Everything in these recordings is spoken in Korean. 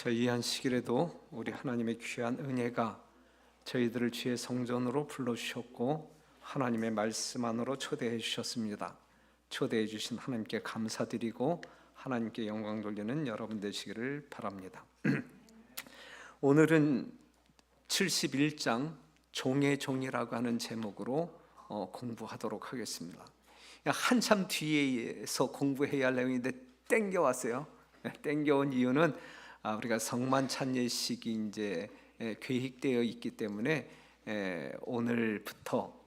저희 이 안식일에도 우리 하나님의 귀한 은혜가 저희들을 주의 성전으로 불러주셨고 하나님의 말씀 안으로 초대해 주셨습니다. 초대해 주신 하나님께 감사드리고 하나님께 영광 돌리는 여러분 되시기를 바랍니다. 오늘은 71장 종의 종이라고 하는 제목으로 공부하도록 하겠습니다. 한참 뒤에서 공부해야 할 내용인데 땡겨왔어요. 땡겨온 이유는 우리가 성만 예식이 이제 계획되어 있기 때문에 오늘부터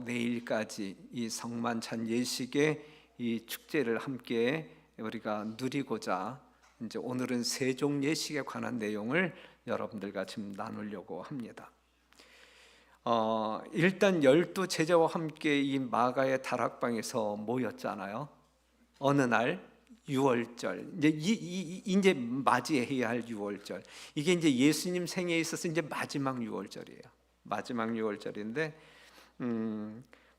내일까지 이 성만 예식의 이 축제를 함께 우리가 누리고자 이제 오늘은 세종 예식에 관한 내용을 여러분들과 지금 나누려고 합니다. 일단 12 제자와 함께 이 마가의 다락방에서 모였잖아요. 어느 날 6월절, 이제 맞이해야 할 6월절. 이게 이제 예수님 생애에 있어서 이제 마지막 6월절이에요. 마지막 6월절인데,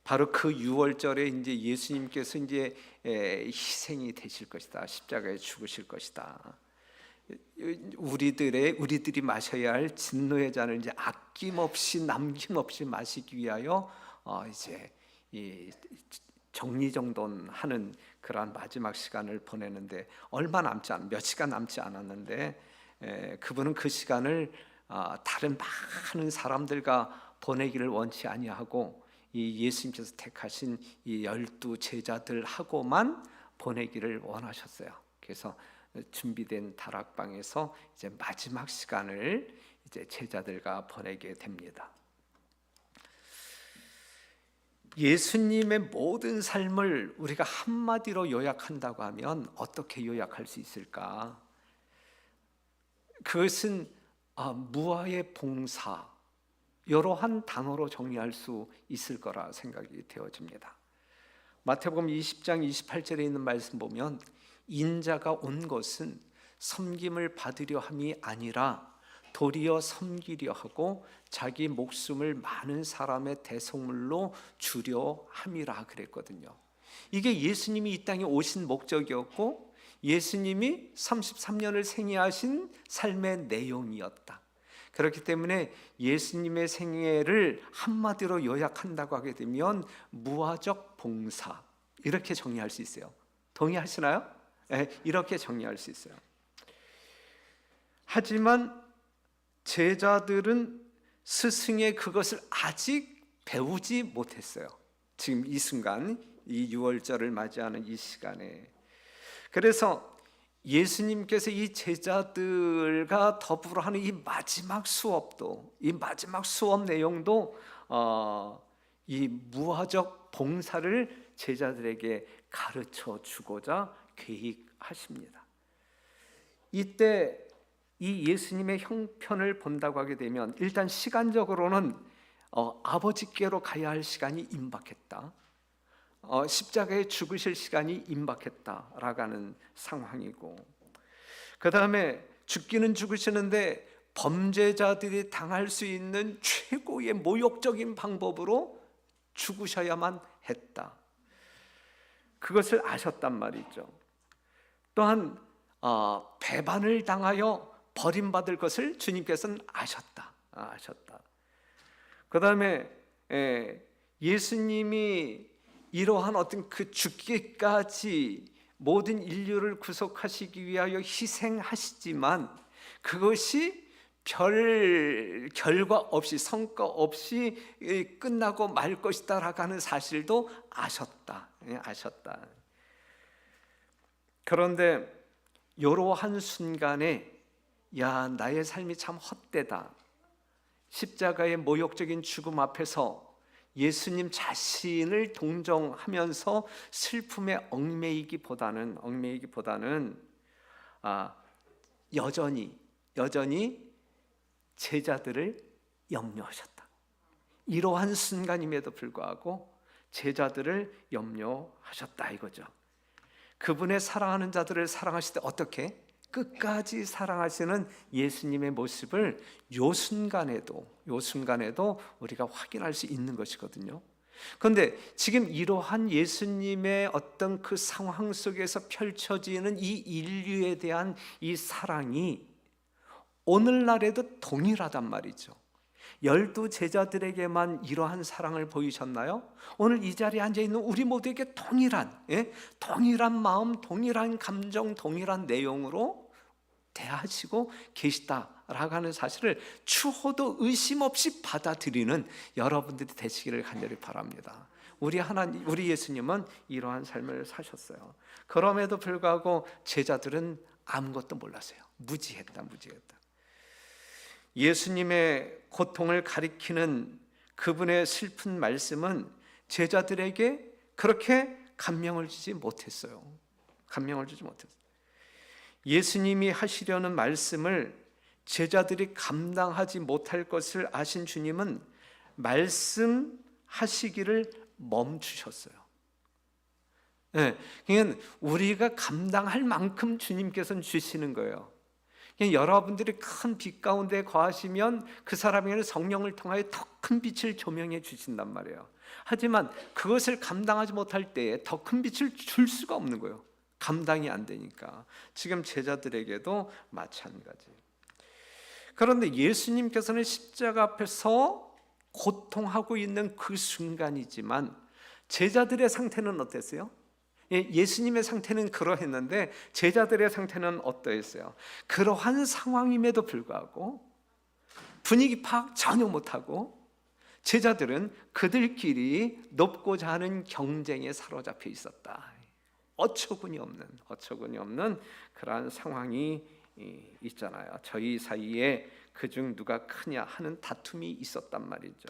바로 그 6월절에 이제 예수님께서 이제 희생이 되실 것이다. 십자가에 죽으실 것이다. 우리들이 마셔야 할 진노의 잔을 이제 아낌없이 남김없이 마시기 위하여 이제 이 정리정돈하는 그러한 마지막 시간을 보내는데 몇 시간 남지 않았는데 그분은 그 시간을 다른 많은 사람들과 보내기를 원치 아니하고 이 예수님께서 택하신 이 12 제자들하고만 보내기를 원하셨어요. 그래서 준비된 다락방에서 이제 마지막 시간을 이제 제자들과 보내게 됩니다. 예수님의 모든 삶을 우리가 한마디로 요약한다고 하면 어떻게 요약할 수 있을까? 그것은 무아의 봉사, 이러한 단어로 정리할 수 있을 거라 생각이 되어집니다. 마태복음 20장 28절에 있는 말씀 보면 인자가 온 것은 섬김을 받으려 함이 아니라 도리어 섬기려 하고 자기 목숨을 많은 사람의 대속물로 주려 함이라 그랬거든요. 이게 예수님이 이 땅에 오신 목적이었고 예수님이 33년을 생애하신 삶의 내용이었다. 그렇기 때문에 예수님의 생애를 한마디로 요약한다고 하게 되면 무아적 봉사, 이렇게 정리할 수 있어요. 동의하시나요? 네, 이렇게 정리할 수 있어요. 하지만 제자들은 스승의 그것을 아직 배우지 못했어요. 지금 이 순간, 이 6월절을 맞이하는 이 시간에. 그래서 예수님께서 이 제자들과 더불어 하는 이 마지막 수업도, 이 마지막 수업 내용도 이 무화적 봉사를 제자들에게 가르쳐 주고자 계획하십니다. 이때 이 예수님의 형편을 본다고 하게 되면 일단 시간적으로는 아버지께로 가야 할 시간이 임박했다. 십자가에 죽으실 시간이 임박했다라고 하는 상황이고, 그 다음에 죽기는 죽으시는데 범죄자들이 당할 수 있는 최고의 모욕적인 방법으로 죽으셔야만 했다. 그것을 아셨단 말이죠. 또한 배반을 당하여 버림받을 것을 주님께서는 아셨다. 그 다음에 예수님이 이러한 어떤 그 죽기까지 모든 인류를 구속하시기 위하여 희생하시지만 그것이 별 결과 없이 성과 없이 끝나고 말 것이다 라고 하는 사실도 아셨다. 그런데 이러한 순간에 나의 삶이 참 헛되다. 십자가의 모욕적인 죽음 앞에서 예수님 자신을 동정하면서 슬픔에 얽매이기보다는 여전히 제자들을 염려하셨다. 이러한 순간임에도 불구하고 제자들을 염려하셨다 이거죠. 그분의 사랑하는 자들을 사랑하실 때 어떻게? 끝까지 사랑하시는 예수님의 모습을 요 순간에도 우리가 확인할 수 있는 것이거든요. 그런데 지금 이러한 예수님의 어떤 그 상황 속에서 펼쳐지는 이 인류에 대한 이 사랑이 오늘날에도 동일하단 말이죠. 12제자들에게만 이러한 사랑을 보이셨나요? 오늘 이 자리에 앉아있는 우리 모두에게 동일한 마음, 동일한 감정, 동일한 내용으로 대하시고 계시다라고 하는 사실을 추호도 의심 없이 받아들이는 여러분들이 되시기를 간절히 바랍니다. 우리 예수님은 이러한 삶을 사셨어요. 그럼에도 불구하고 제자들은 아무것도 몰랐어요. 무지했다. 예수님의 고통을 가리키는 그분의 슬픈 말씀은 제자들에게 그렇게 감명을 주지 못했어요. 예수님이 하시려는 말씀을 제자들이 감당하지 못할 것을 아신 주님은 말씀하시기를 멈추셨어요. 그러니까 우리가 감당할 만큼 주님께서는 주시는 거예요. 여러분들이 큰 빛 가운데 거하시면 그 사람에게는 성령을 통하여 더 큰 빛을 조명해 주신단 말이에요. 하지만 그것을 감당하지 못할 때에 더 큰 빛을 줄 수가 없는 거예요. 감당이 안 되니까. 지금 제자들에게도 마찬가지. 그런데 예수님께서는 십자가 앞에서 고통하고 있는 그 순간이지만 제자들의 상태는 어땠어요? 예수님의 상태는 그러했는데 제자들의 상태는 어떠했어요? 그러한 상황임에도 불구하고 분위기 파악 전혀 못하고 제자들은 그들끼리 높고자 하는 경쟁에 사로잡혀 있었다. 어처구니 없는 그러한 상황이 있잖아요. 저희 사이에 그중 누가 크냐 하는 다툼이 있었단 말이죠.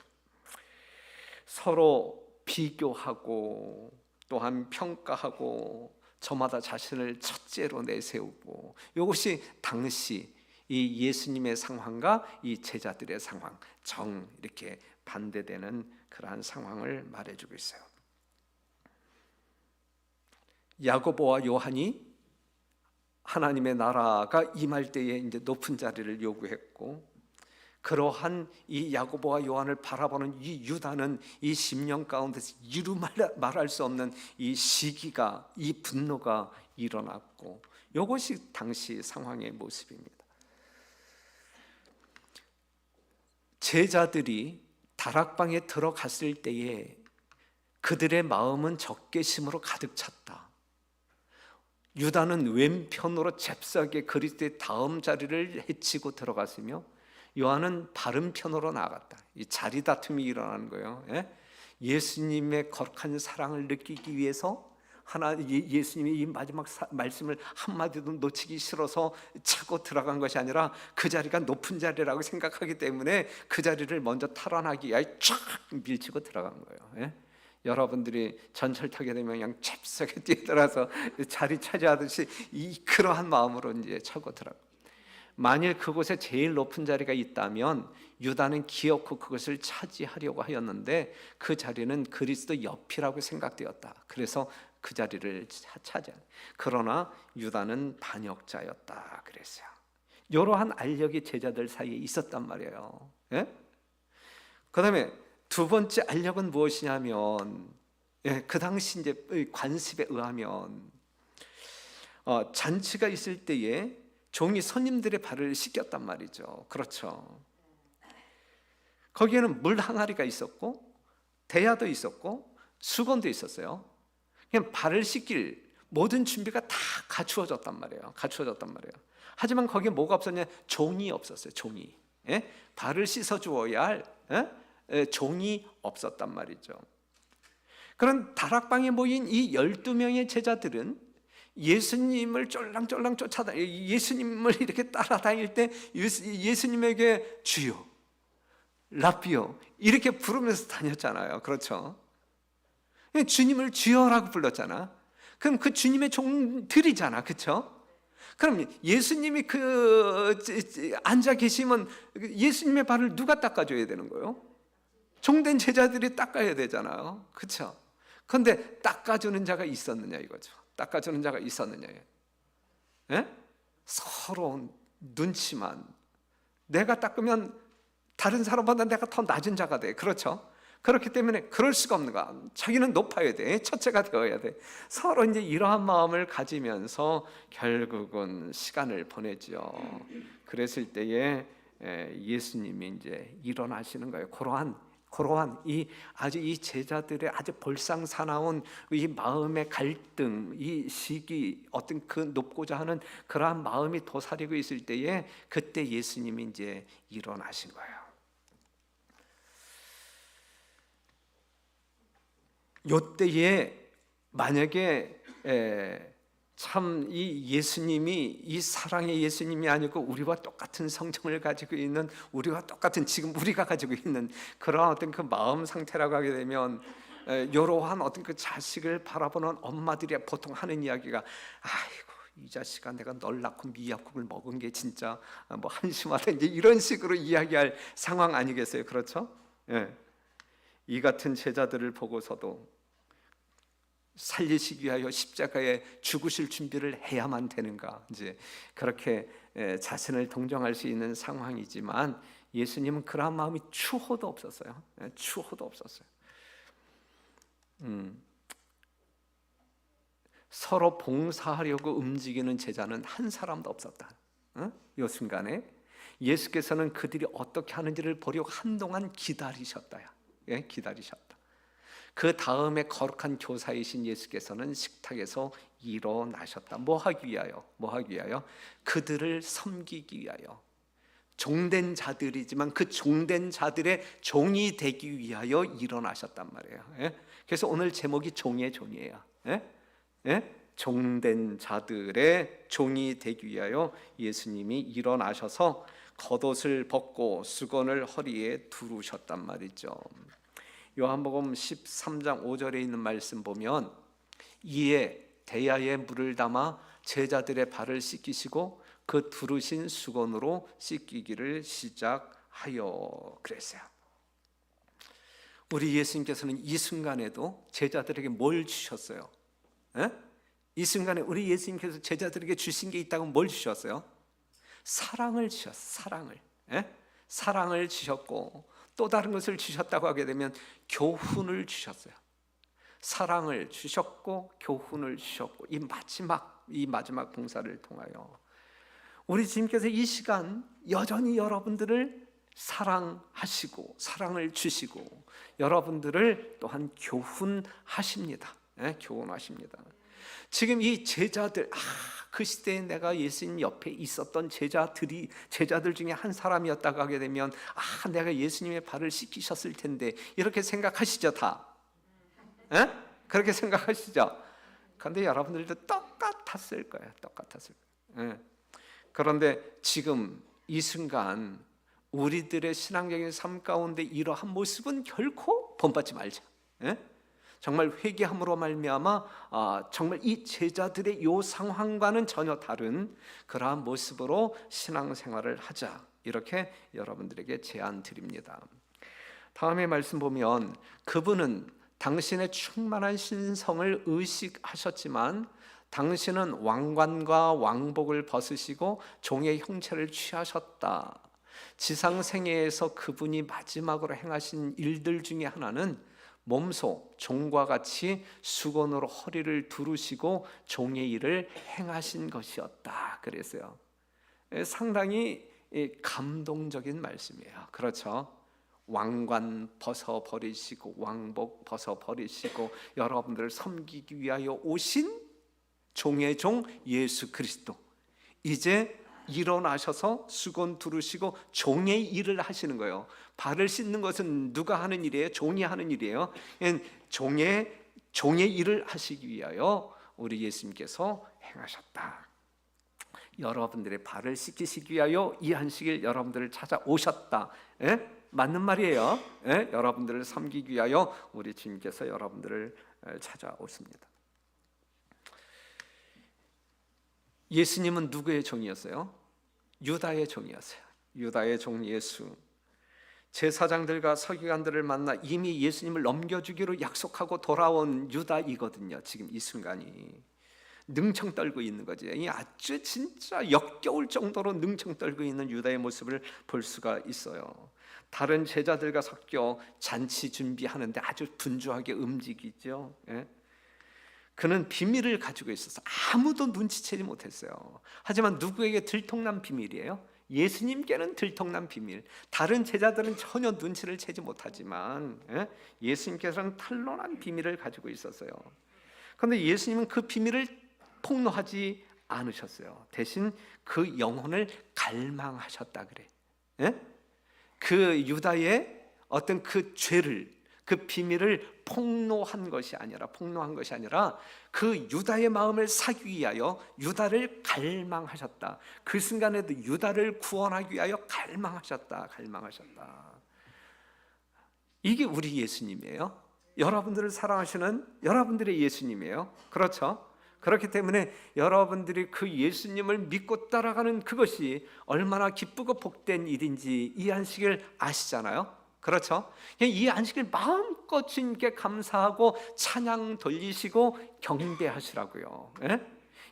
서로 비교하고 또한 평가하고 저마다 자신을 첫째로 내세우고, 이것이 당시 이 예수님의 상황과 이 제자들의 상황, 이렇게 반대되는 그러한 상황을 말해주고 있어요. 야고보와 요한이 하나님의 나라가 임할 때에 이제 높은 자리를 요구했고, 그러한 이 야고보와 요한을 바라보는 이 유다는 이 심령 가운데서 이루 말할 수 없는 이 시기가, 이 분노가 일어났고, 이것이 당시 상황의 모습입니다. 제자들이 다락방에 들어갔을 때에 그들의 마음은 적개심으로 가득 찼다. 유다는 왼편으로 잽싸게 그리스도의 다음 자리를 헤치고 들어갔으며 요한은 바른 편으로 나아갔다. 이 자리 다툼이 일어나는 거예요. 예수님의 거룩한 사랑을 느끼기 위해서 예수님이 이 마지막 말씀을 한마디도 놓치기 싫어서 차고 들어간 것이 아니라 그 자리가 높은 자리라고 생각하기 때문에 그 자리를 먼저 탈환하기 위해 쫙 밀치고 들어간 거예요. 여러분들이 전철 타게 되면 그냥 잽싸게 뛰어들어서 자리 차지하듯이 그러한 마음으로 이제 차고 들어가. 만일 그곳에 제일 높은 자리가 있다면 유다는 기어코 그것을 차지하려고 하였는데 그 자리는 그리스도 옆이라고 생각되었다. 그래서 그 자리를 차지한. 그러나 유다는 반역자였다 그랬어요. 이러한 알력이 제자들 사이에 있었단 말이에요. 그 다음에 두 번째 알력은 무엇이냐면, 그 당시 이제 관습에 의하면 잔치가 있을 때에 종이 손님들의 발을 씻겼단 말이죠. 그렇죠. 거기에는 물 항아리가 있었고 대야도 있었고 수건도 있었어요. 그냥 발을 씻길 모든 준비가 다 갖추어졌단 말이에요. 하지만 거기에 뭐가 없었냐? 종이 없었어요. 종이. 발을 씻어 주어야 할 종이 없었단 말이죠. 그런 다락방에 모인 이 12명의 제자들은 예수님을 쫄랑쫄랑 예수님을 이렇게 따라다닐 때 예수님에게 주여, 라비요 이렇게 부르면서 다녔잖아요. 그렇죠? 주님을 주여라고 불렀잖아. 그럼 그 주님의 종들이잖아. 그렇죠? 그럼 예수님이 앉아 계시면 예수님의 발을 누가 닦아줘야 되는 거예요? 종된 제자들이 닦아야 되잖아요. 그렇죠? 그런데 닦아주는 자가 있었느냐 이거죠. 닦아주는 자가 있었느냐. 서로 눈치만. 내가 닦으면 다른 사람보다 내가 더 낮은 자가 돼. 그렇죠? 그렇기 때문에 그럴 수가 없는 거야. 자기는 높아야 돼. 첫째가 되어야 돼. 서로 이제 이러한 마음을 가지면서 결국은 시간을 보내죠. 그랬을 때에 예수님이 이제 일어나시는 거예요. 그러한 이 제자들의 아주 볼상사나운 이 마음의 갈등, 이 시기, 어떤 그 높고자 하는 그러한 마음이 도사리고 있을 때에 그때 예수님이 이제 일어나신 거예요. 요때에 만약에 참 이 예수님이 이 사랑의 예수님이 아니고 우리와 똑같은 성정을 가지고 있는, 우리와 똑같은 지금 우리가 가지고 있는 그런 어떤 그 마음 상태라고 하게 되면 이러한 어떤 그 자식을 바라보는 엄마들이 보통 하는 이야기가, 아이고 이 자식아 내가 널 낳고 미약국을 먹은 게 진짜 뭐 한심하다, 이제 이런 식으로 이야기할 상황 아니겠어요? 그렇죠? 예. 이 같은 제자들을 보고서도 살리시기 위하여 십자가에 죽으실 준비를 해야만 되는가, 이제 그렇게 자신을 동정할 수 있는 상황이지만 예수님은 그러한 마음이 추호도 없었어요. 추호도 없었어요. 서로 봉사하려고 움직이는 제자는 한 사람도 없었다. 이 순간에 예수께서는 그들이 어떻게 하는지를 보려고 한동안 기다리셨다. 기다리셨다. 그 다음에 거룩한 교사이신 예수께서는 식탁에서 일어나셨다. 뭐 하기 위하여? 그들을 섬기기 위하여. 종된 자들이지만 그 종된 자들의 종이 되기 위하여 일어나셨단 말이에요. 그래서 오늘 제목이 종의 종이에요. 종된 자들의 종이 되기 위하여 예수님이 일어나셔서 겉옷을 벗고 수건을 허리에 두르셨단 말이죠. 요한복음 13장 5절에 있는 말씀 보면, 이에 대야에 물을 담아 제자들의 발을 씻기시고 그 두르신 수건으로 씻기기를 시작하여 그랬어요. 우리 예수님께서는 이 순간에도 제자들에게 뭘 주셨어요? 이 순간에 우리 예수님께서 제자들에게 주신 게 있다고 뭘 주셨어요? 사랑을 주셨어요. 사랑을 주셨고, 또 다른 것을 주셨다고 하게 되면 교훈을 주셨어요. 사랑을 주셨고 교훈을 주셨고, 이 마지막 봉사를 통하여 우리 주님께서 이 시간 여전히 여러분들을 사랑하시고 사랑을 주시고 여러분들을 또한 교훈하십니다. 교훈하십니다. 지금 이 제자들, 그 시대에 내가 예수님 옆에 있었던 제자들 중에 한 사람이었다고 하게 되면, 내가 예수님의 발을 씻기셨을 텐데, 이렇게 생각하시죠, 다? 그렇게 생각하시죠? 그런데 여러분들도 똑같았을 거예요. 그런데 지금 이 순간 우리들의 신앙적인 삶 가운데 이러한 모습은 결코 본받지 말자. 정말 회개함으로 말미암아 정말 이 제자들의 요 상황과는 전혀 다른 그러한 모습으로 신앙생활을 하자, 이렇게 여러분들에게 제안 드립니다. 다음에 말씀 보면, 그분은 당신의 충만한 신성을 의식하셨지만 당신은 왕관과 왕복을 벗으시고 종의 형체를 취하셨다. 지상생애에서 그분이 마지막으로 행하신 일들 중에 하나는 몸소 종과 같이 수건으로 허리를 두르시고 종의 일을 행하신 것이었다 그랬어요. 상당히 감동적인 말씀이에요. 그렇죠? 왕관 벗어버리시고 왕복 벗어버리시고 여러분들을 섬기기 위하여 오신 종의 종 예수 그리스도, 이제 일어나셔서 수건 두르시고 종의 일을 하시는 거예요. 발을 씻는 것은 누가 하는 일이에요? 종이 하는 일이에요. 종의 일을 하시기 위하여 우리 예수님께서 행하셨다. 여러분들의 발을 씻기시기 위하여 이 안식일 여러분들을 찾아오셨다. 맞는 말이에요. 여러분들을 섬기기 위하여 우리 주님께서 여러분들을 찾아오십니다. 예수님은 누구의 종이었어요? 유다의 종이었어요. 유다의 종 예수. 제사장들과 서기관들을 만나 이미 예수님을 넘겨주기로 약속하고 돌아온 유다이거든요. 지금 이 순간이 능청 떨고 있는 거지. 아주 진짜 역겨울 정도로 능청 떨고 있는 유다의 모습을 볼 수가 있어요. 다른 제자들과 섞여 잔치 준비하는데 아주 분주하게 움직이죠. 예? 그는 비밀을 가지고 있어서 아무도 눈치채지 못했어요. 하지만 누구에게 들통난 비밀이에요? 예수님께는 들통난 비밀. 다른 제자들은 전혀 눈치를 채지 못하지만 예수님께서는 탄로난 비밀을 가지고 있었어요. 그런데 예수님은 그 비밀을 폭로하지 않으셨어요. 대신 그 영혼을 갈망하셨다 그래. 그 유다의 어떤 그 죄를, 그 비밀을 폭로한 것이 아니라 그 유다의 마음을 사기 위하여 유다를 갈망하셨다. 그 순간에도 유다를 구원하기 위하여 갈망하셨다. 이게 우리 예수님이에요. 여러분들을 사랑하시는 여러분들의 예수님이에요. 그렇죠? 그렇기 때문에 여러분들이 그 예수님을 믿고 따라가는 그것이 얼마나 기쁘고 복된 일인지 이 안식을 아시잖아요. 그렇죠? 이 안식을 마음껏 주님께 감사하고 찬양 돌리시고 경배하시라고요.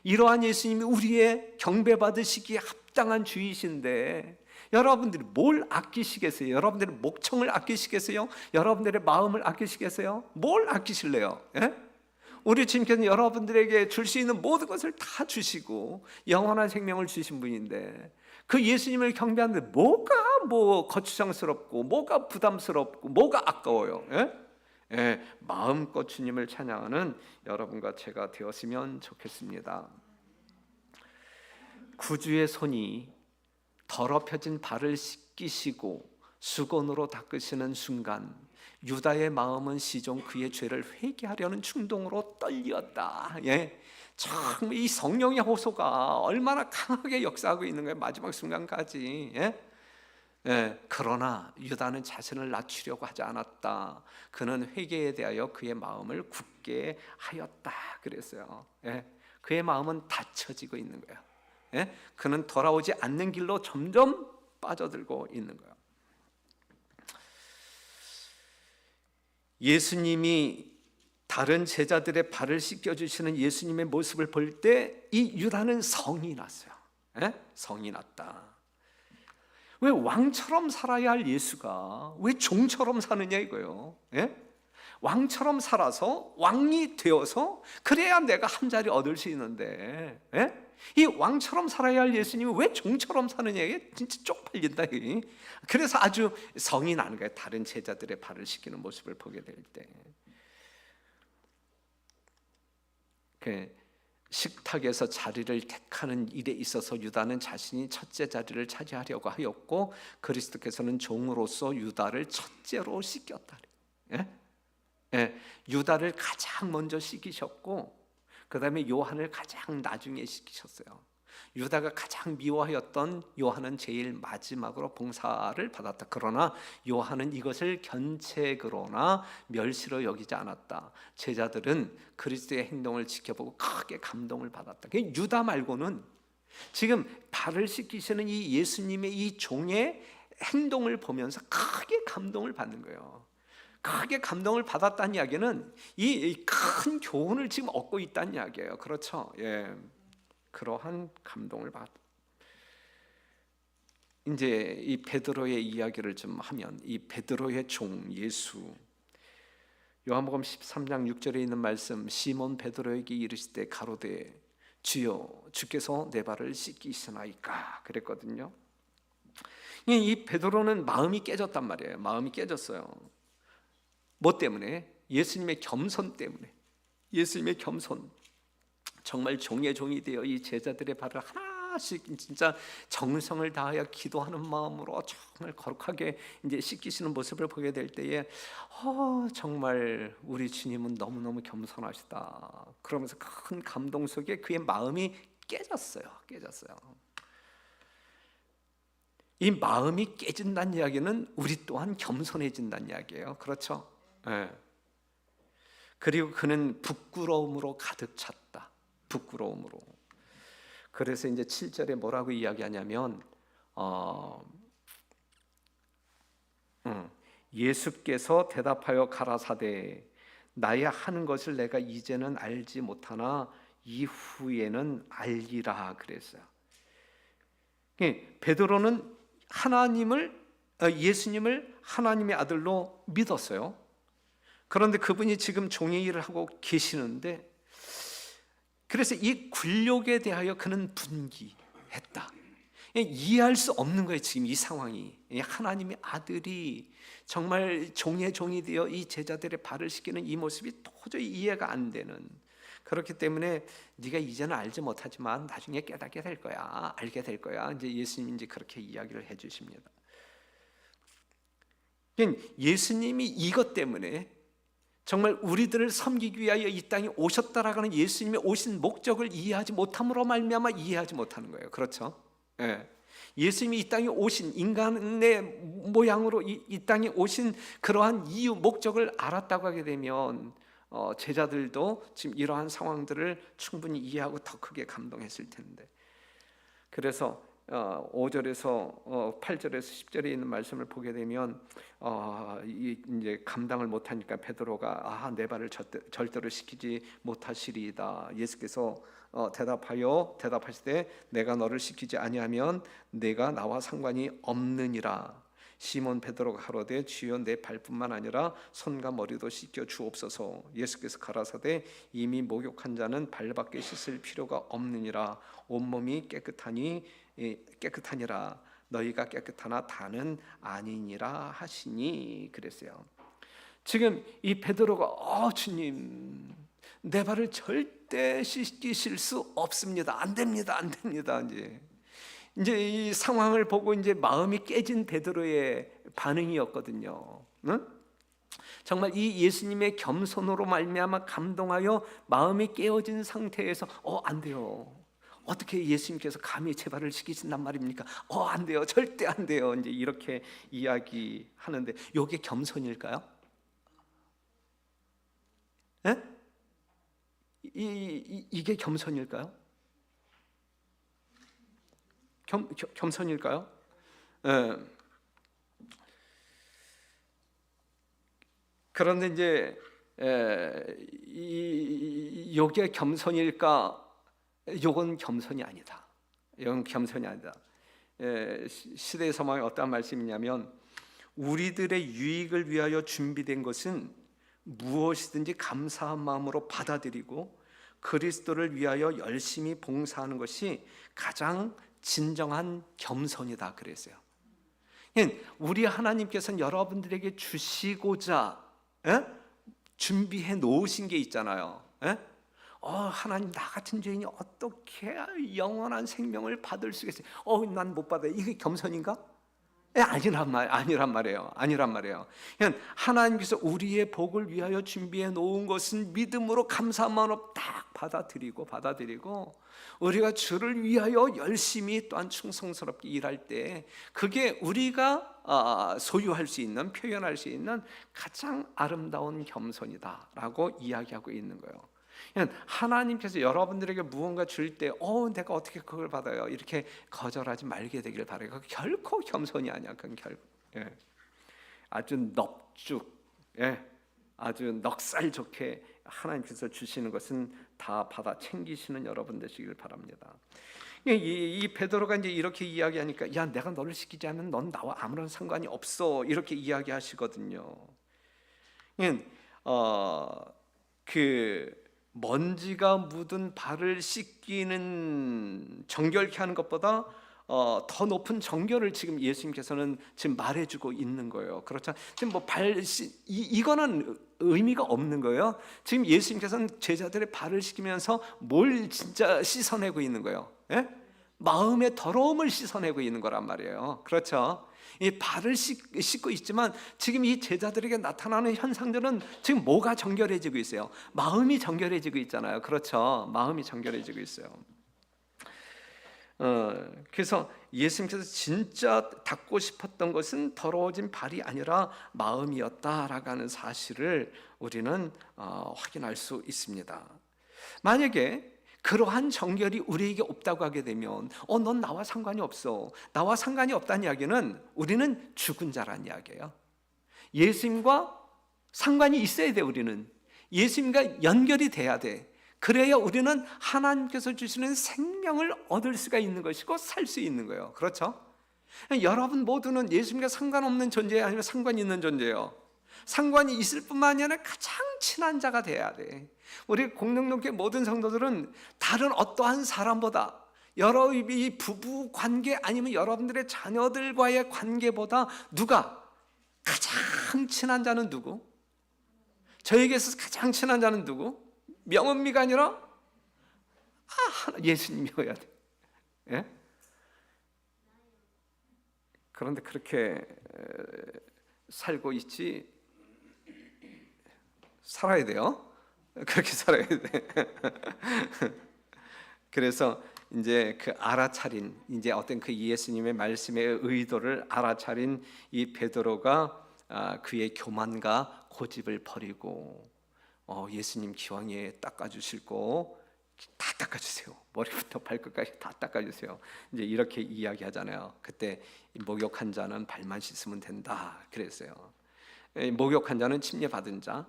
이러한 예수님이 우리의 경배받으시기에 합당한 주이신데 여러분들이 뭘 아끼시겠어요? 여러분들의 목청을 아끼시겠어요? 여러분들의 마음을 아끼시겠어요? 뭘 아끼실래요? 우리 주님께서는 여러분들에게 줄 수 있는 모든 것을 다 주시고 영원한 생명을 주신 분인데 그 예수님을 경배하는데 뭐가 거추장스럽고 뭐가 부담스럽고 뭐가 아까워요? 마음껏 주님을 찬양하는 여러분과 제가 되었으면 좋겠습니다. 구주의 손이 더럽혀진 발을 씻기시고 수건으로 닦으시는 순간 유다의 마음은 시종 그의 죄를 회개하려는 충동으로 떨렸다. 참 이 성령의 호소가 얼마나 강하게 역사하고 있는 거예요. 마지막 순간까지. 그러나 유다는 자신을 낮추려고 하지 않았다. 그는 회개에 대하여 그의 마음을 굳게 하였다 그랬어요. 그의 마음은 닫혀지고 있는 거예요. 그는 돌아오지 않는 길로 점점 빠져들고 있는 거예요. 예수님이 다른 제자들의 발을 씻겨주시는 예수님의 모습을 볼 때 이 유다는 성이 났어요. 성이 났다. 왜 왕처럼 살아야 할 예수가 왜 종처럼 사느냐 이거예요. 왕처럼 살아서 왕이 되어서 그래야 내가 한 자리 얻을 수 있는데 이 왕처럼 살아야 할 예수님이 왜 종처럼 사느냐 이게 진짜 쪽팔린다. 그래서 아주 성이 나는 거예요. 다른 제자들의 발을 씻기는 모습을 보게 될 때. 식탁에서 자리를 택하는 일에 있어서 유다는 자신이 첫째 자리를 차지하려고 하였고 그리스도께서는 종으로서 유다를 첫째로 씻겼다. 유다를 가장 먼저 씻기셨고 그 다음에 요한을 가장 나중에 씻기셨어요. 유다가 가장 미워하였던 요한은 제일 마지막으로 봉사를 받았다. 그러나 요한은 이것을 견책으로나 멸시로 여기지 않았다. 제자들은 그리스도의 행동을 지켜보고 크게 감동을 받았다. 유다 말고는 지금 발을 씻기시는 이 예수님의 이 종의 행동을 보면서 크게 감동을 받는 거예요. 크게 감동을 받았다는 이야기는 이 큰 교훈을 지금 얻고 있다는 이야기예요. 그렇죠? 그러한 감동을 받. 이제 이 베드로의 이야기를 좀 하면 이 베드로의 종 예수 요한복음 13장 6절에 있는 말씀 시몬 베드로에게 이르시되 가로되 주여 주께서 내 발을 씻기시나이까 그랬거든요. 이 베드로는 마음이 깨졌단 말이에요. 마음이 깨졌어요. 뭐 때문에? 예수님의 겸손 때문에. 예수님의 겸손. 정말 종의 종이 되어 이 제자들의 발을 하나씩 진짜 정성을 다하여 기도하는 마음으로 정말 거룩하게 이제 씻기시는 모습을 보게 될 때에 정말 우리 주님은 너무너무 겸손하시다. 그러면서 큰 감동 속에 그의 마음이 깨졌어요. 이 마음이 깨진다는 이야기는 우리 또한 겸손해진다는 이야기예요. 그렇죠? 그리고 그는 부끄러움으로 가득 찼다. 부끄러움으로. 그래서 이제 7절에 뭐라고 이야기하냐면 예수께서 대답하여 가라사대 나의 하는 것을 내가 이제는 알지 못하나 이후에는 알리라 그랬어요. 베드로는 하나님을 예수님을 하나님의 아들로 믿었어요. 그런데 그분이 지금 종의 일을 하고 계시는데, 그래서 이 굴욕에 대하여 그는 분기했다. 이해할 수 없는 거예요. 지금 이 상황이 하나님의 아들이 정말 종의 종이 되어 이 제자들의 발을 씻기는 이 모습이 도저히 이해가 안 되는, 그렇기 때문에 네가 이제는 알지 못하지만 나중에 깨닫게 될 거야, 알게 될 거야, 이제 예수님이 이제 그렇게 이야기를 해주십니다. 예수님이 이것 때문에 정말 우리들을 섬기기 위하여 이 땅에 오셨다라는 예수님의 오신 목적을 이해하지 못함으로 말미암아 이해하지 못하는 거예요. 그렇죠? 예. 예수님이 이 땅에 오신, 인간의 모양으로 이 땅에 오신 그러한 이유, 목적을 알았다고 하게 되면 제자들도 지금 이러한 상황들을 충분히 이해하고 더 크게 감동했을 텐데, 그래서 5절에서 8절에서 10절에 있는 말씀을 보게 되면 이제 감당을 못하니까 베드로가 내 발을 절대로 시키지 못하시리이다. 예수께서 대답하시되 내가 너를 시키지 아니하면 내가 나와 상관이 없느니라. 시몬 베드로가 가로되 주여 내 발뿐만 아니라 손과 머리도 씻겨 주옵소서. 예수께서 가라사대 이미 목욕한 자는 발밖에 씻을 필요가 없느니라. 온몸이 깨끗하니라. 너희가 깨끗하나 다는 아니니라 하시니. 그랬어요. 지금 이 베드로가 주님, 내 발을 절대 씻기실 수 없습니다. 안 됩니다. 이제 이 상황을 보고 이제 마음이 깨진 베드로의 반응이었거든요. 응? 정말 이 예수님의 겸손으로 말미암아 감동하여 마음이 깨어진 상태에서 안 돼요. 어떻게 예수님께서 감히 제 발을 시키신단 말입니까? 안 돼요. 절대 안 돼요. 이제 이렇게 이야기하는데, 이게 겸손일까요? 에? 이게 겸손일까요? 겸손일까요? 그런데 이제 이게 겸손일까? 이건 겸손이 아니다. 이건 겸손이 아니다. 시대의 서막에 어떤 말씀이냐면, 우리들의 유익을 위하여 준비된 것은 무엇이든지 감사한 마음으로 받아들이고 그리스도를 위하여 열심히 봉사하는 것이 가장 진정한 겸손이다 그랬어요. 우리 하나님께서는 여러분들에게 주시고자 준비해 놓으신 게 있잖아요. 하나님, 나 같은 죄인이 어떻게 영원한 생명을 받을 수 있겠어요? 난 못 받아요. 이게 겸손인가? 아니란 말이에요. 하나님께서 우리의 복을 위하여 준비해 놓은 것은 믿음으로 감사한 마음으로 딱 받아들이고 우리가 주를 위하여 열심히 또한 충성스럽게 일할 때, 그게 우리가 소유할 수 있는, 표현할 수 있는 가장 아름다운 겸손이다라고 이야기하고 있는 거예요. 하나님께서 여러분들에게 무언가 줄 때 내가 어떻게 그걸 받아요? 이렇게 거절하지 말게 되길 바라요. 그건 결코 겸손이 아니야. 그건 아주 아주 넉살 좋게 하나님께서 주시는 것은 다 받아 챙기시는 여러분 되시길 바랍니다. 이 베드로가 이제 이렇게 이야기하니까, 야, 내가 너를 시키지 않으면 넌 나와 아무런 상관이 없어, 이렇게 이야기하시거든요. 그 먼지가 묻은 발을 씻기는, 정결케 하는 것보다 더 높은 정결을 지금 예수님께서는 지금 말해주고 있는 거예요. 그렇죠? 지금 이거는 의미가 없는 거예요. 지금 예수님께서는 제자들의 발을 씻기면서 뭘 진짜 씻어내고 있는 거예요? 마음의 더러움을 씻어내고 있는 거란 말이에요. 그렇죠? 이 발을 씻고 있지만 지금 이 제자들에게 나타나는 현상들은 지금 뭐가 정결해지고 있어요? 마음이 정결해지고 있잖아요. 그렇죠? 마음이 정결해지고 있어요. 그래서 예수님께서 진짜 닦고 싶었던 것은 더러워진 발이 아니라 마음이었다라고 하는 사실을 우리는 확인할 수 있습니다. 만약에 그러한 정결이 우리에게 없다고 하게 되면 넌 나와 상관이 없어, 나와 상관이 없다는 이야기는 우리는 죽은 자란 이야기예요. 예수님과 상관이 있어야 돼. 우리는 예수님과 연결이 돼야 돼. 그래야 우리는 하나님께서 주시는 생명을 얻을 수가 있는 것이고 살 수 있는 거예요. 그렇죠? 여러분 모두는 예수님과 상관없는 존재 아니면 상관이 있는 존재예요. 상관이 있을 뿐만 아니라 가장 친한 자가 돼야 돼. 우리 공동교회 모든 성도들은 다른 어떠한 사람보다, 여러분이 부부 관계 아니면 여러분들의 자녀들과의 관계보다 누가 가장 친한 자는 누구? 저에게서 가장 친한 자는 누구? 명은미가 아니라 예수님이어야 돼. 예? 그런데 그렇게 살고 있지, 살아야 돼요. 그렇게 살아야 돼. 그래서 이제 그 알아차린, 이제 어떤 그 예수님의 말씀의 의도를 알아차린 이 베드로가 그의 교만과 고집을 버리고 예수님 기왕에 닦아주실 거 다 닦아주세요. 머리부터 발끝까지 다 닦아주세요. 이제 이렇게 이야기하잖아요. 그때 목욕한 자는 발만 씻으면 된다 그랬어요. 목욕한 자는 침례받은 자.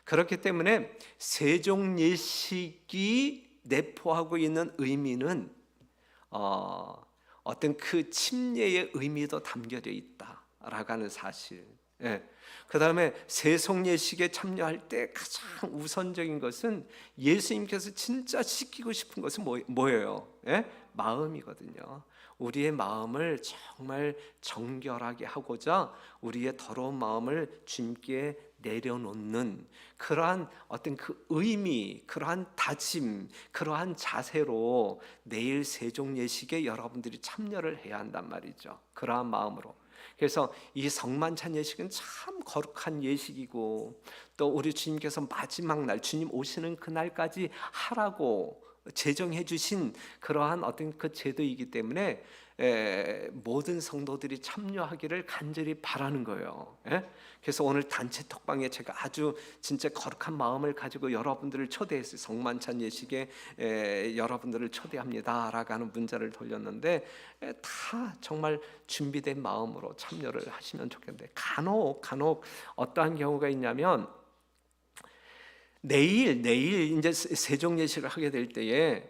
그렇기 때문에 세종 예식이 내포하고 있는 의미는 어떤 그 침례의 의미도 담겨져 있다라고 하는 사실. 그 다음에 세송예식에 참여할 때 가장 우선적인 것은 예수님께서 진짜 지키고 싶은 것은 뭐예요? 마음이거든요. 우리의 마음을 정말 정결하게 하고자 우리의 더러운 마음을 주님께 내려놓는 그러한 어떤 그 의미, 그러한 다짐, 그러한 자세로 내일 세종예식에 여러분들이 참여를 해야 한단 말이죠. 그러한 마음으로. 그래서 이 성만찬 예식은 참 거룩한 예식이고, 또 우리 주님께서 마지막 날 주님 오시는 그날까지 하라고 제정해 주신 그러한 어떤 그 제도이기 때문에 모든 성도들이 참여하기를 간절히 바라는 거예요. 그래서 오늘 단체 톡방에 제가 아주 진짜 거룩한 마음을 가지고 여러분들을 초대했어요. 성만찬 예식에 여러분들을 초대합니다 라고 하는 문자를 돌렸는데 다 정말 준비된 마음으로 참여를 하시면 좋겠는데, 간혹 어떠한 경우가 있냐면, 내일 이제 세종 예식을 하게 될 때에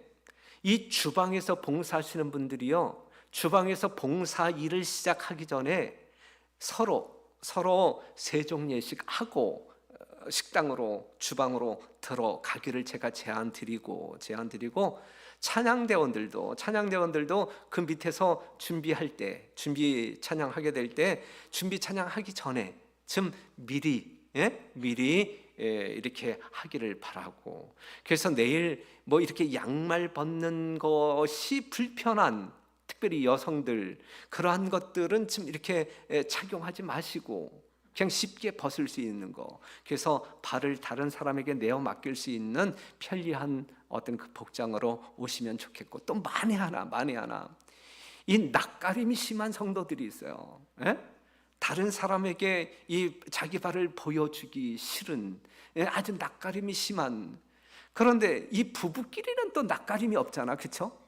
이 주방에서 봉사하시는 분들이요, 주방에서 봉사 일을 시작하기 전에 서로 세종 예식하고 식당으로, 주방으로 들어가기를 제가 제안 드리고 찬양대원들도 그 밑에서 준비할 때, 준비 찬양하게 될 때, 준비 찬양하기 전에 좀 미리 이렇게 하기를 바라고. 그래서 내일 뭐 이렇게 양말 벗는 것이 불편한, 특별히 여성들, 그러한 것들은 좀 이렇게 착용하지 마시고 그냥 쉽게 벗을 수 있는 거, 그래서 발을 다른 사람에게 내어 맡길 수 있는 편리한 어떤 그 복장으로 오시면 좋겠고, 또 만에 하나 이 낯가림이 심한 성도들이 있어요. 다른 사람에게 이 자기 발을 보여주기 싫은, 아주 낯가림이 심한. 그런데 이 부부끼리는 또 낯가림이 없잖아, 그렇죠?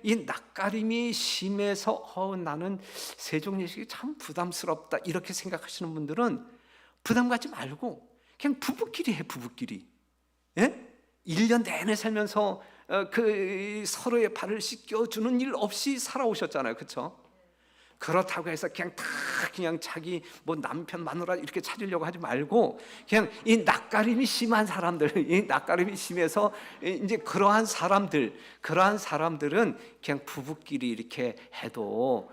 이 낯가림이 심해서 나는 세종예식이 참 부담스럽다 이렇게 생각하시는 분들은 부담 갖지 말고 그냥 부부끼리 해. 부부끼리 1년 내내 살면서 그 서로의 발을 씻겨주는 일 없이 살아오셨잖아요, 그렇죠? 그렇다고 해서 그냥 자기 뭐 남편 마누라 이렇게 찾으려고 하지 말고, 그냥 이 낯가림이 심한 사람들, 이 낯가림이 심해서 이제 그러한 사람들은 그냥 부부끼리 이렇게 해도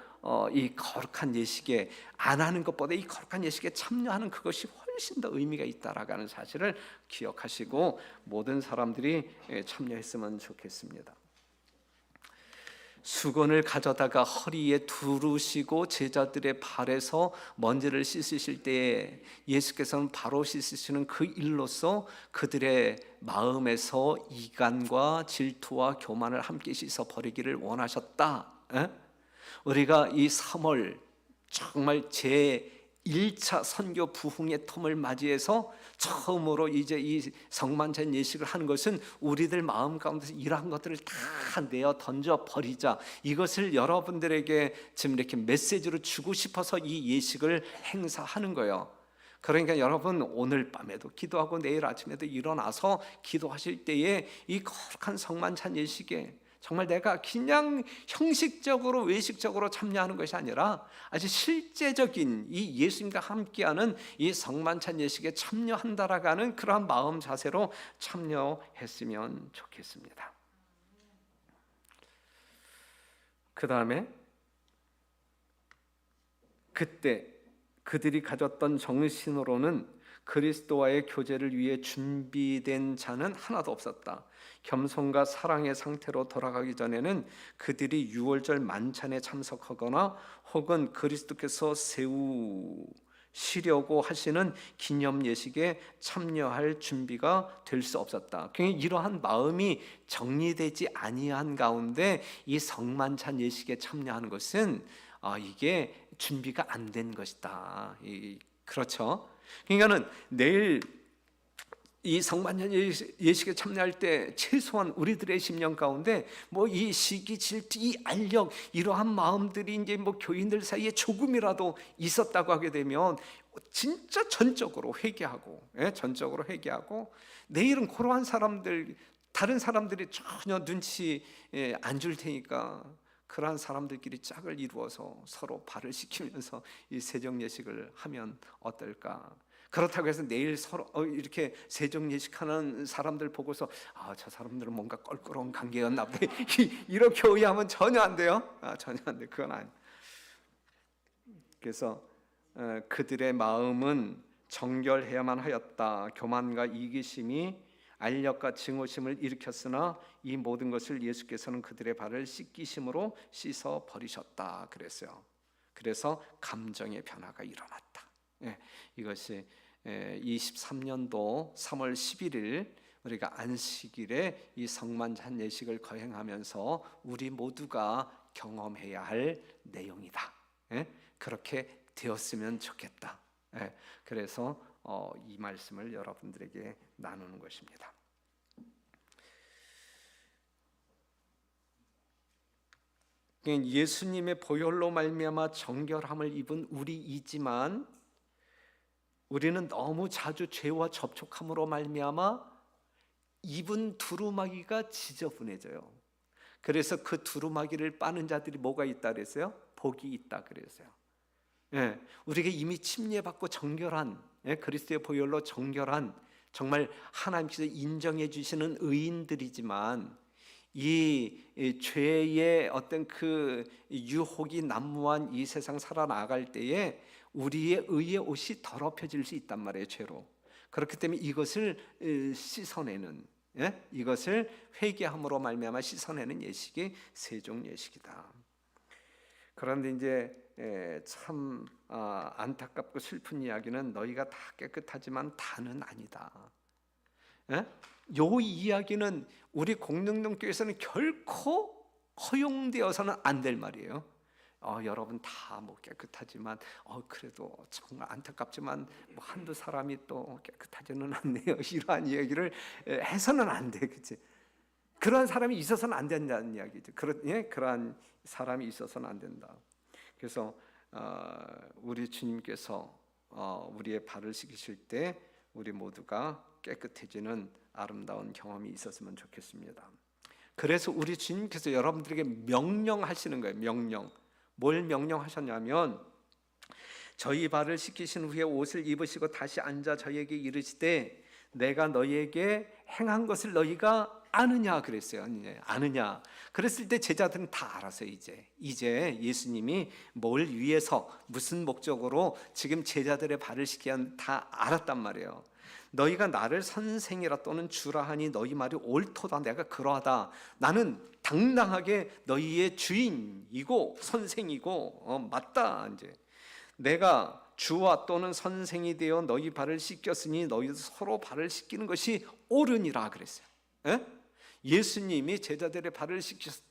이 거룩한 예식에 안 하는 것보다 이 거룩한 예식에 참여하는 그것이 훨씬 더 의미가 있다라는 사실을 기억하시고 모든 사람들이 참여했으면 좋겠습니다. 수건을 가져다가 허리에 두르시고 제자들의 발에서 먼지를 씻으실 때에 예수께서는 바로 씻으시는 그 일로서 그들의 마음에서 이간과 질투와 교만을 함께 씻어 버리기를 원하셨다. 우리가 이 3월 정말 제1차 선교 부흥의 텀을 맞이해서 처음으로 이제 이 성만찬 예식을 하는 것은 우리들 마음 가운데서 이러한 것들을 다 내어 던져 버리자, 이것을 여러분들에게 지금 이렇게 메시지로 주고 싶어서 이 예식을 행사하는 거예요. 그러니까 여러분 오늘 밤에도 기도하고 내일 아침에도 일어나서 기도하실 때에 이 거룩한 성만찬 예식에 정말 내가 그냥 형식적으로 외식적으로 참여하는 것이 아니라 아주 실제적인 이 예수님과 함께하는 이 성만찬 예식에 참여한다라고 하는 그러한 마음 자세로 참여했으면 좋겠습니다. 그 다음에 그때 그들이 가졌던 정신으로는 그리스도와의 교제를 위해 준비된 자는 하나도 없었다. 겸손과 사랑의 상태로 돌아가기 전에는 그들이 유월절 만찬에 참석하거나 혹은 그리스도께서 세우시려고 하시는 기념 예식에 참여할 준비가 될 수 없었다. 그러니까 이러한 마음이 정리되지 아니한 가운데 이 성만찬 예식에 참여하는 것은 이게 준비가 안 된 것이다. 그렇죠? 그러니까는 내일 이 성만찬 예식에 참여할 때 최소한 우리들의 심령 가운데 뭐 이 시기 질투, 이 알력, 이러한 마음들이 이제 뭐 교인들 사이에 조금이라도 있었다고 하게 되면 진짜 전적으로 회개하고, 전적으로 회개하고, 내일은 그러한 사람들, 다른 사람들이 전혀 눈치 안 줄 테니까 그러한 사람들끼리 짝을 이루어서 서로 발을 씻기면서 이 세정 예식을 하면 어떨까? 그렇다고 해서 내일 서로 이렇게 세정 예식하는 사람들 보고서 저 사람들은 뭔가 껄끄러운 관계였나 보다 이렇게 오해하면 전혀 안 돼요. 전혀 안 돼. 그건 아니. 그래서 그들의 마음은 정결해야만 하였다. 교만과 이기심이 알력과 증오심을 일으켰으나 이 모든 것을 예수께서는 그들의 발을 씻기심으로 씻어 버리셨다 그랬어요. 그래서 감정의 변화가 일어났다. 이것이 23년도 3월 11일 우리가 안식일에 이 성만찬 예식을 거행하면서 우리 모두가 경험해야 할 내용이다. 그렇게 되었으면 좋겠다. 그래서 이 말씀을 여러분들에게 나누는 것입니다. 예수님의 보혈로 말미암아 정결함을 입은 우리이지만 우리는 너무 자주 죄와 접촉함으로 말미암아 입은 두루마기가 지저분해져요. 그래서 그 두루마기를 빠는 자들이 뭐가 있다 그랬어요? 복이 있다 그랬어요. 우리가 이미 침례받고 정결한, 그리스도의 보혈로 정결한, 정말 하나님께서 인정해 주시는 의인들이지만 이 죄의 어떤 그 유혹이 난무한 이 세상 살아나갈 때에 우리의 의의 옷이 더럽혀질 수 있단 말이에요, 죄로. 그렇기 때문에 이것을 씻어내는, 이것을 회개함으로 말미암아 씻어내는 예식이 세종 예식이다. 그런데 이제 참 안타깝고 슬픈 이야기는 너희가 다 깨끗하지만 다는 아니다. 요 이야기는 우리 공릉동교회에서는 결코 허용되어서는 안 될 말이에요. 여러분 다 뭐 깨끗하지만 그래도 정말 안타깝지만 뭐 한두 사람이 또 깨끗하지는 않네요. 이러한 이야기를 해서는 안 돼, 그렇지? 그러한 사람이 있어서는 안 된다는 이야기죠. 그러한 사람이 있어서는 안 된다. 그래서 우리 주님께서 우리의 발을 씻기실 때 우리 모두가 깨끗해지는 아름다운 경험이 있었으면 좋겠습니다. 그래서 우리 주님께서 여러분들에게 명령하시는 거예요. 명령. 뭘 명령하셨냐면 저희 발을 씻기신 후에 옷을 입으시고 다시 앉아 저희에게 이르시되 내가 너희에게 행한 것을 너희가 아느냐 그랬어요. 아느냐. 그랬을 때 제자들은 다 알았어요. 이제 예수님이 뭘 위해서 무슨 목적으로 지금 제자들의 발을 씻기한 다 알았단 말이에요. 너희가 나를 선생이라 또는 주라 하니 너희 말이 옳도다. 내가 그러하다. 나는 당당하게 너희의 주인이고 선생이고 맞다. 이제 내가 주와 또는 선생이 되어 너희 발을 씻겼으니 너희도 서로 발을 씻기는 것이 옳으니라 그랬어요. 예수님이 제자들의 발을 씻겼.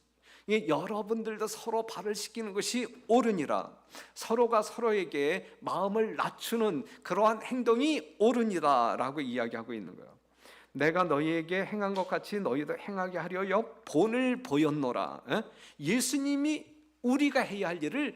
여러분들도 서로 발을 씻기는 것이 옳으니라. 서로가 서로에게 마음을 낮추는 그러한 행동이 옳으니라라고 이야기하고 있는 거예요. 내가 너희에게 행한 것 같이 너희도 행하게 하려여 본을 보였노라. 예수님이 우리가 해야 할 일을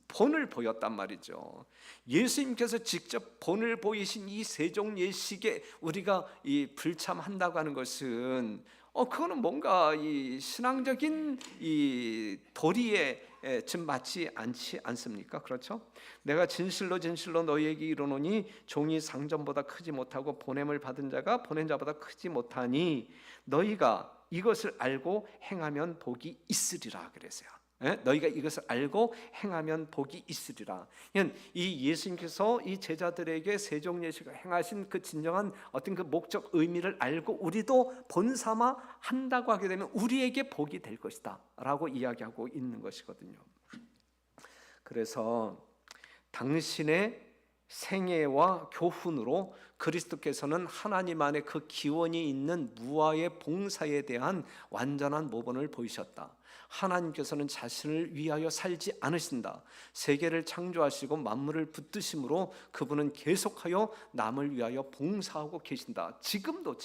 본을 보였단 말이죠. 예수님께서 직접 본을 보이신 이 세종 예식에 우리가 이 불참한다고 하는 것은 그거는 뭔가 이 신앙적인 이 도리에 좀 맞지 않지 않습니까? 그렇죠? 내가 진실로 진실로 너희에게 이르노니 종이 상전보다 크지 못하고 보냄을 받은 자가 보낸 자보다 크지 못하니 너희가 이것을 알고 행하면 복이 있으리라 그랬어요. 너희가 이것을 알고 행하면 복이 있으리라. 이 예수님께서 이 제자들에게 세종예식을 행하신 그 진정한 어떤 그 목적 의미를 알고 우리도 본삼아 한다고 하게 되면 우리에게 복이 될 것이다 라고 이야기하고 있는 것이거든요. 그래서 당신의 생애와 교훈으로 그리스도께서는 하나님 안에 그 기원이 있는 무아의 봉사에 대한 완전한 모본을 보이셨다. 하나님께서는 자신을 위하여 살지 않으신다. 세계를 창조하시고 만물을 붙드심으로 그분은 계속하여 남을 위하여 봉사하고 계신다. 지금도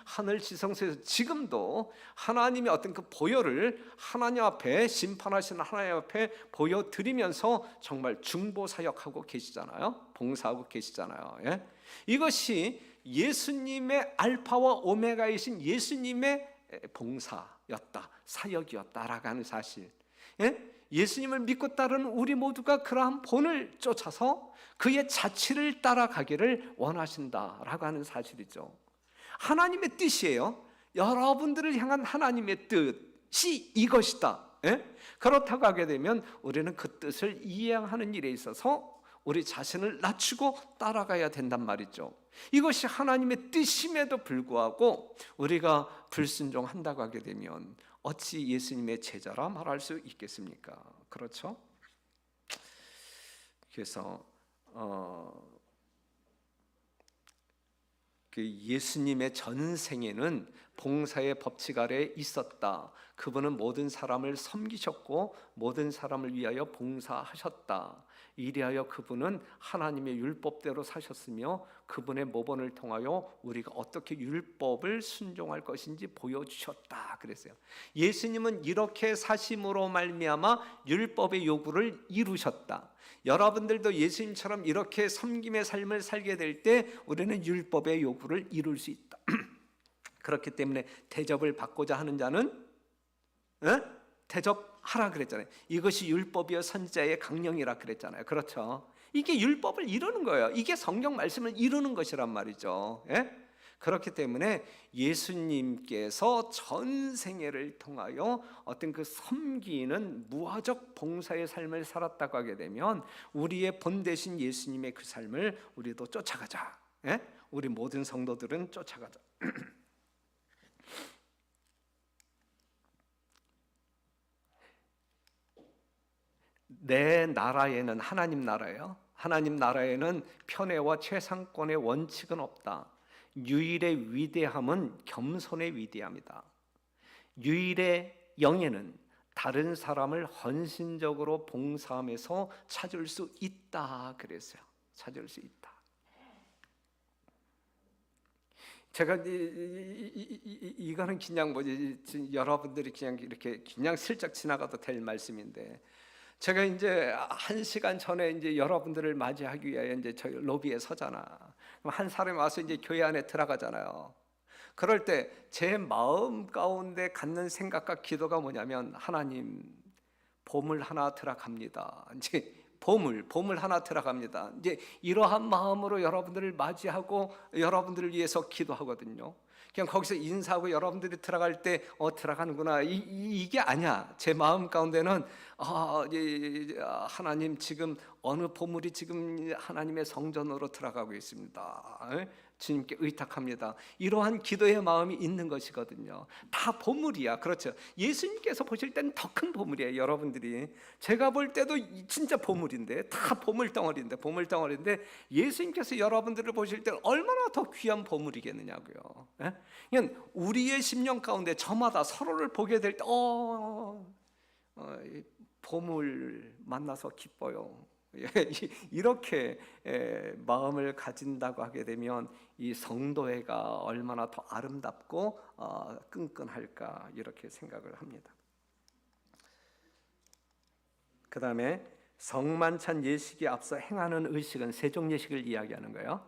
하늘 지성소에서 지금도 하나님의 어떤 그 보혈을 하나님 앞에 심판하시는 하나님 앞에 보여드리면서 정말 중보사역하고 계시잖아요. 봉사하고 계시잖아요. 이것이 예수님의 알파와 오메가이신 예수님의 봉사였다, 사역이었다라고 하는 사실. 예수님을 믿고 따르는 우리 모두가 그러한 본을 쫓아서 그의 자취를 따라가기를 원하신다라고 하는 사실이죠. 하나님의 뜻이에요. 여러분들을 향한 하나님의 뜻이 이것이다. 그렇다고 하게 되면 우리는 그 뜻을 이행하는 일에 있어서 우리 자신을 낮추고 따라가야 된단 말이죠. 이것이 하나님의 뜻임에도 불구하고 우리가 불순종한다고 하게 되면 어찌 예수님의 제자라 말할 수 있겠습니까? 그렇죠? 그래서 그 예수님의 전생에는 봉사의 법칙 아래에 있었다. 그분은 모든 사람을 섬기셨고 모든 사람을 위하여 봉사하셨다. 이리하여 그분은 하나님의 율법대로 사셨으며 그분의 모본을 통하여 우리가 어떻게 율법을 순종할 것인지 보여주셨다 그랬어요. 예수님은 이렇게 사심으로 말미암아 율법의 요구를 이루셨다. 여러분들도 예수님처럼 이렇게 섬김의 삶을 살게 될 때 우리는 율법의 요구를 이룰 수 있다. 그렇기 때문에 대접을 받고자 하는 자는 대접하라 그랬잖아요. 이것이 율법이요 선지자의 강령이라 그랬잖아요. 그렇죠? 이게 율법을 이루는 거예요. 이게 성경 말씀을 이루는 것이란 말이죠. 그렇기 때문에 예수님께서 전 생애를 통하여 어떤 그 섬기는 무화적 봉사의 삶을 살았다고 하게 되면 우리의 본 대신 예수님의 그 삶을 우리도 쫓아가자. 우리 모든 성도들은 쫓아가자. 내 나라에는 하나님 나라예요. 하나님 나라에는 편애와 최상권의 원칙은 없다. 유일의 위대함은 겸손의 위대함이다. 유일의 영예는 다른 사람을 헌신적으로 봉사하면서 찾을 수 있다 그랬어요. 찾을 수 있다. 제가 이거는 그냥 여러분들이 그냥 이렇게 그냥 슬쩍 지나가도 될 말씀인데, 제가 이제 1시간 전에 이제 여러분들을 맞이하기 위하여 이제 저희 로비에 서잖아. 그럼 한 사람이 와서 이제 교회 안에 들어가잖아요. 그럴 때 제 마음 가운데 갖는 생각과 기도가 뭐냐면, 하나님, 보물 하나 들어갑니다. 이제 보물 하나 들어갑니다. 이제 이러한 마음으로 여러분들을 맞이하고 여러분들을 위해서 기도하거든요. 그냥 거기서 인사하고 여러분들이 들어갈 때 들어가는구나 이게 아니야. 제 마음 가운데는 하나님, 지금 어느 보물이 지금 하나님의 성전으로 들어가고 있습니다. 주님께 의탁합니다. 이러한 기도의 마음이 있는 것이거든요. 다 보물이야. 그렇죠? 예수님께서 보실 때는 더 큰 보물이에요. 여러분들이 제가 볼 때도 진짜 보물인데, 다 보물덩어리인데 예수님께서 여러분들을 보실 때는 얼마나 더 귀한 보물이겠느냐고요. 그냥 우리의 심령 가운데 저마다 서로를 보게 될 때 보물 만나서 기뻐요. 이렇게 마음을 가진다고 하게 되면 이 성도회가 얼마나 더 아름답고 끈끈할까 이렇게 생각을 합니다. 그 다음에 성만찬 예식에 앞서 행하는 의식은 세종 예식을 이야기하는 거예요.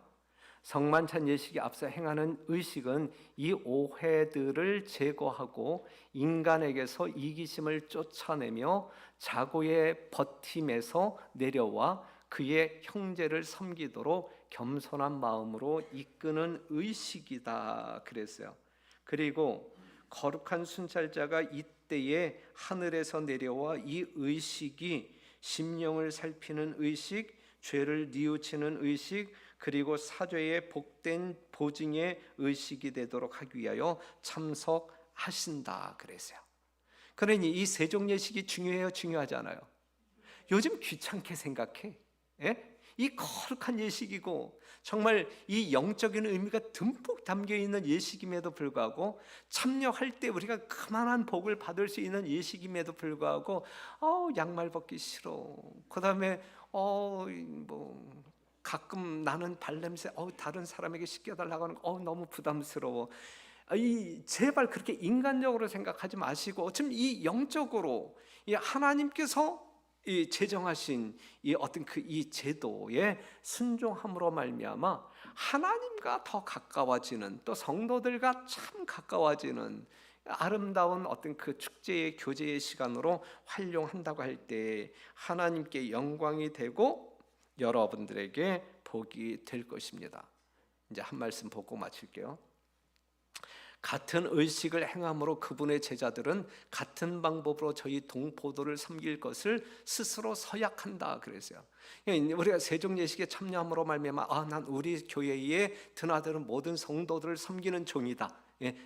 성만찬 예식에 앞서 행하는 의식은 이 오해들을 제거하고 인간에게서 이기심을 쫓아내며 자고의 버팀에서 내려와 그의 형제를 섬기도록 겸손한 마음으로 이끄는 의식이다 그랬어요. 그리고 거룩한 순찰자가 이때에 하늘에서 내려와 이 의식이 심령을 살피는 의식, 죄를 뉘우치는 의식, 그리고 사죄의 복된 보증의 의식이 되도록 하기 위하여 참석하신다 그랬어요. 그러니 이 세종 예식이 중요해요, 중요하잖아요. 요즘 귀찮게 생각해. 예? 이 거룩한 예식이고 정말 이 영적인 의미가 듬뿍 담겨 있는 예식임에도 불구하고 참여할 때 우리가 그만한 복을 받을 수 있는 예식임에도 불구하고 양말 벗기 싫어. 그다음에 뭐 가끔 나는 발냄새 다른 사람에게 씻겨달라고 하는 거 너무 부담스러워. 제발 그렇게 인간적으로 생각하지 마시고 지금 이 영적으로 이 하나님께서 이 제정하신 이 어떤 이 제도에 순종함으로 말미암아 하나님과 더 가까워지는, 또 성도들과 참 가까워지는 아름다운 어떤 그 축제의 교제의 시간으로 활용한다고 할 때 하나님께 영광이 되고 여러분들에게 복이 될 것입니다. 이제 한 말씀 보고 마칠게요. 같은 의식을 행함으로 그분의 제자들은 같은 방법으로 저희 동포도를 섬길 것을 스스로 서약한다 그랬어요. 우리가 세종 예식에 참여함으로 말미암아 난 우리 교회에 드나드는 모든 성도들을 섬기는 종이다.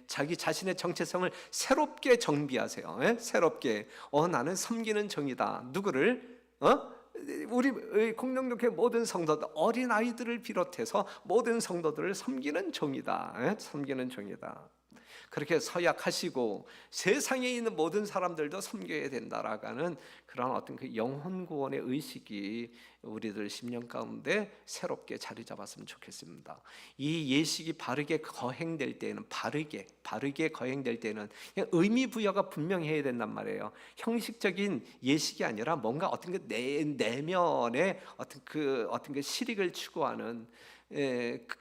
자기 자신의 정체성을 새롭게 정비하세요. 새롭게 나는 섬기는 종이다. 누구를? 우리 공동교회 모든 성도들, 어린 아이들을 비롯해서 모든 성도들을 섬기는 종이다. 섬기는 종이다. 그렇게 서약하시고 세상에 있는 모든 사람들도 섬겨야 된다라고 하는 그런 어떤 그 영혼 구원의 의식이 우리들 심령 가운데 새롭게 자리 잡았으면 좋겠습니다. 이 예식이 바르게 거행될 때는 바르게 거행될 때는 의미 부여가 분명해야 된단 말이에요. 형식적인 예식이 아니라 뭔가 어떤 그 내면의 어떤 그 실익을 추구하는,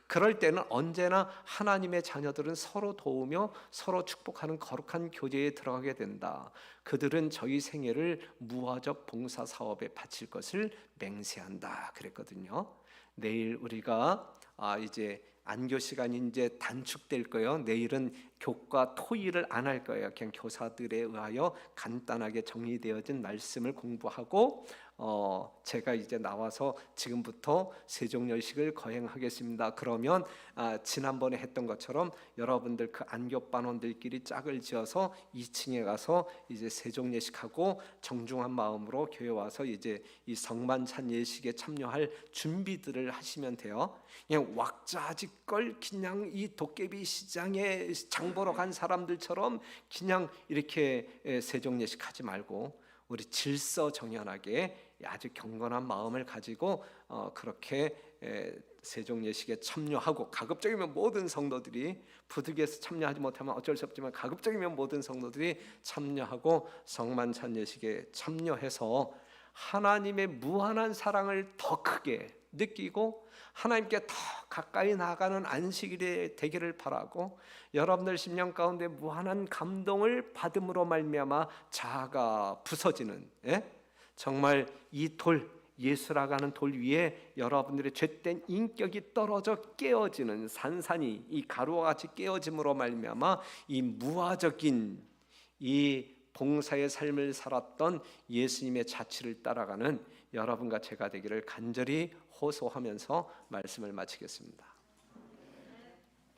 그럴 때는 언제나 하나님의 자녀들은 서로 도우며 서로 축복하는 거룩한 교제에 들어가게 된다. 그들은 저희 생애를 무화적 봉사 사업에 바칠 것을 맹세한다 그랬거든요. 내일 우리가 이제 안교 시간이 이제 단축될 거예요. 내일은 교과 토의를 안 할 거예요. 그냥 교사들에 의하여 간단하게 정리되어진 말씀을 공부하고 제가 이제 나와서 지금부터 세종예식을 거행하겠습니다. 그러면 지난번에 했던 것처럼 여러분들 그 안교반원들끼리 짝을 지어서 2층에 가서 이제 세종예식하고 정중한 마음으로 교회 와서 이제 이 성만찬 예식에 참여할 준비들을 하시면 돼요. 그냥 왁자지껄 그냥 이 도깨비 시장에 장 보러 간 사람들처럼 그냥 이렇게 세종예식 하지 말고 우리 질서정연하게 아주 경건한 마음을 가지고 그렇게 세종예식에 참여하고, 가급적이면 모든 성도들이, 부득이해서 참여하지 못하면 어쩔 수 없지만 가급적이면 모든 성도들이 참여하고 성만찬 예식에 참여해서 하나님의 무한한 사랑을 더 크게 느끼고 하나님께 더 가까이 나아가는 안식일이 되기를 바라고, 여러분들 심령 가운데 무한한 감동을 받음으로 말미암아 자아가 부서지는, 정말 이 돌, 예수라고 하는 돌 위에 여러분들의 죄된 인격이 떨어져 깨어지는, 산산이 이 가루와 같이 깨어짐으로 말미암아 이 무화적인 이 봉사의 삶을 살았던 예수님의 자취를 따라가는 여러분과 제가 되기를 간절히 호소하면서 말씀을 마치겠습니다.